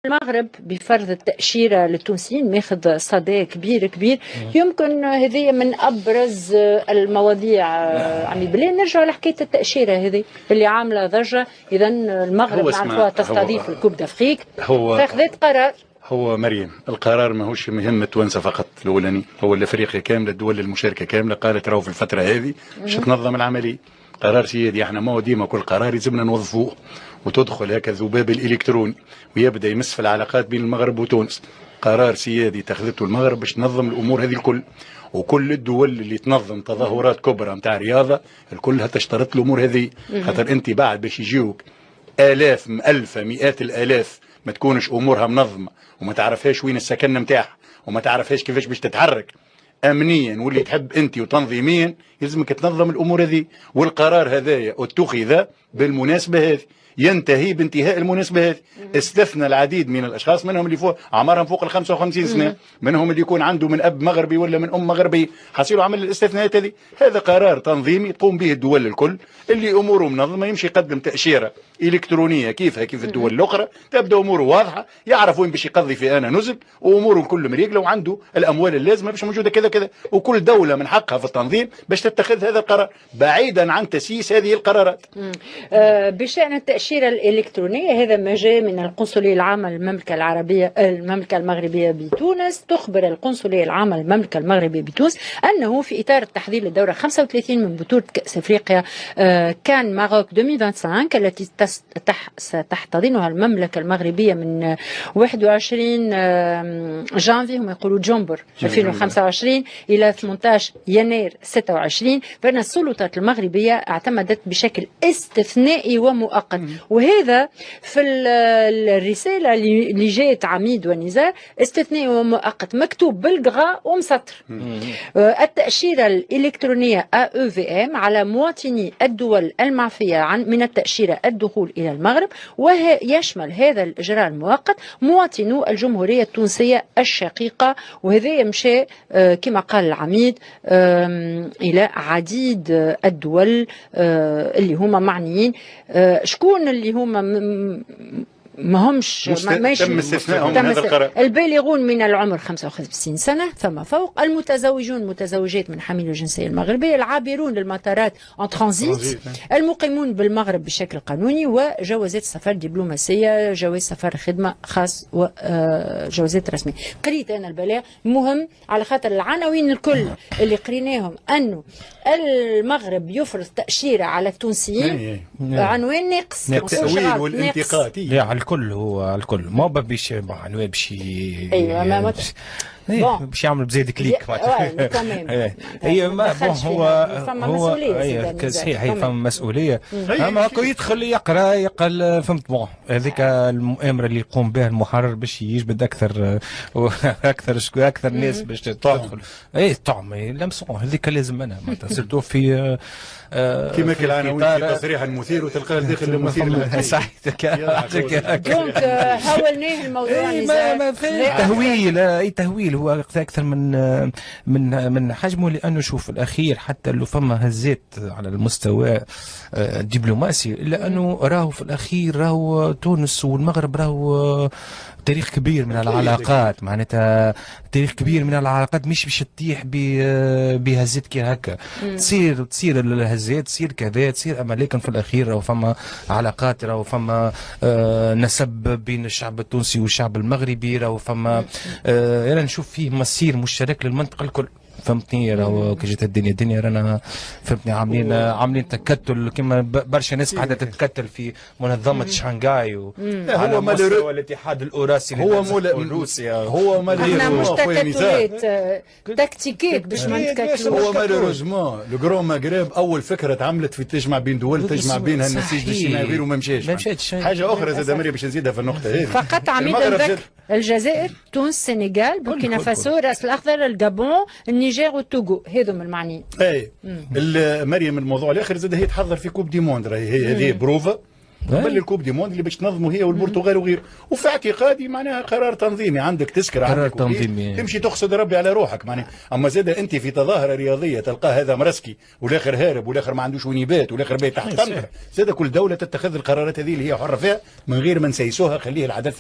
المغرب بفرض التأشيرة للتونسيين ماخذ صدى كبير يمكن هذه من أبرز المواضيع. عمي بلال نرجع لحكاية التأشيرة هذه اللي عاملة ضجة. إذا المغرب نعرفوها تستضيف الكوب دافريك فأخذت قرار. هو مريم القرار ماهوش مهم التوانسه فقط الاولاني، هو الافريقيا كامله، الدول المشاركه كامله قالت راهو في الفتره هذه باش تنظم العمليه. قرار سيادي، احنا ما ديما كل قرار يلزمنا نوظفوه وتدخل هكا الذباب الالكتروني ويبدا يمس في العلاقات بين المغرب وتونس. قرار سيادي تخذته المغرب باش تنظم الامور هذه الكل، وكل الدول اللي تنظم تظاهرات كبرى نتاع رياضه الكلها تشترط الامور هذه. خاطر انت بعد باش يجيوك آلاف مؤلفة مئات الآلاف ما تكونش أمورها منظمة وما تعرفهاش وين السكن نتاعها وما تعرفهاش كيفاش باش تتحرك أمنيا واللي تحب أنت وتنظيميا يلزمك تنظم الأمور هذه. والقرار هذايا اتخذ بالمناسبة هذه، ينتهي بانتهاء المناسبة هذه. استثنى العديد من الأشخاص، منهم اللي فوق أعمارهم فوق ال 55 سنة، منهم اللي يكون عنده من أب مغربي ولا من أم مغربية حصيلوا عمل الاستثناءات هذه. هذا قرار تنظيمي تقوم به الدول الكل اللي أموره منظمة، يمشي يقدم تأشيرة إلكترونية كيفها كيف الدول الأخرى، تبدأ أموره واضحة، يعرف وين باش يقضي في أنا نزل، وأموره الكل مريقلة وعنده الأموال اللازمة باش موجودة كذا كذا. وكل دولة من حقها في التنظيم باش تتخذ هذا القرار بعيدا عن تسييس هذه القرارات. بشأن التأشيرة الإلكترونية، هذا ما جاء من القنصلية العامة للمملكة العربية المملكة المغربية بتونس. تخبر القنصلية العامة للمملكة المغربية بتونس أنه في إطار التحضير للدورة 35 من بطولة كأس أفريقيا كان ماروك 2025 التي ستحتضنها المملكة المغربية من 21 جانفي هم يقولوا جنبر 2025 إلى 18 يناير 26، فإن السلطات المغربية اعتمدت بشكل استثنائي ومؤقت. وهذا في الرسالة اللي جاءت عميد ونزار استثنائي ومؤقت مكتوب بالقغاء ومسطر. التأشيرة الإلكترونية AEVM على مواطني الدول المعفية من التأشيرة الدخول إلى المغرب، ويشمل هذا الإجراء المؤقت مواطنو الجمهورية التونسية الشقيقة. وهذا يمشي كما قال العميد إلى عديد الدول اللي هم معنيين. شكون اللي هم ما همش تم استثنائهم من هذا القرار؟ البالغون من العمر 55 سنة ثم فوق، المتزوجون متزوجات من حامل الجنسية المغربية، العابرون للمطارات ان ترانزيت، المقيمون بالمغرب بشكل قانوني، وجوازات سفر دبلوماسية، جواز سفر خدمة خاص، وجوازات رسمية. قريت أنا البلاغ مهم على خاطر العناوين الكل اللي قريناهم أنه المغرب يفرض تأشيرة على التونسيين عنوان ناقص، التأويل والانتقاد الكل هو الكل ما باش معنوها باش ايوه باش يعمل بزيد كليك هي ما هو صحيح هي فما مسؤوليه. اما هكا يدخل يقرا فهمت بون هذيك المؤامره اللي يقوم بها المحرر باش يجبد اكثر اكثر ناس باش تدخل. اي طعم لمسون هذيك لازم انا سيرتو في كيما العناوين في تصريح المثير وتلقاه داخل المثير صحيح دونك حاولناه الموضوع تهويل هو اكثر من حجمه، لانه شوف الاخير حتى لو فما هزات على المستوى الدبلوماسي الا انه راهو في الاخير راهو تونس والمغرب راهو تاريخ كبير من العلاقات، معناتها تاريخ كبير من العلاقات مش باش تطيح بهزات كي هكا. تصير الهزات تصير كذا تصير، اما لكن في الاخير راهو فما علاقات، راهو فما نسب بين الشعب التونسي والشعب المغربي، راهو فما انا نشوف فيه مسير مشترك للمنطقه الكل. فهمتني راهو كي جات الدنيا رانا فهمتني عاملين تكتل كما برشا ناس قاعده تتكتل في منظمه شانغاي على مستوى الاتحاد الاوراسي روسيا. هو احنا مش تكتلات تكتيكات باش ما نتكتلوش. هو مالوروزمون لو جرون مغرب اول فكره تعملت في تجمع بين دول تجمع بينها النسيج الاجتماعي وغيره ما مشاش. حاجه اخرى زاد مريم باش نزيدها في النقطه هذه فقط عميد الذكر الجزائر تونس السنغال بوركينا فاسو راس الاخضر الجابون النيجر والتوغو هذوما المعنيين. اي مريم الموضوع الاخر زاد هي تحضر في كوب دي موند، راهي هذه بروفا قبل الكوب دي موند اللي باش تنظموا هي والبرتغال وغيره. وفي اعتقادي معناها قرار تنظيمي، عندك تذكره قرار تنظيمي تمشي تقصد ربي على روحك معناها. اما زاد انت في تظاهره رياضيه تلقاه هذا مرسكي والاخر هارب والاخر ما عندوش ونيبات والاخر بيت تحت قنطره. زاد كل دوله تتخذ القرارات هذه اللي هي حره فيها من غير ما نسيسوها، خليه العداله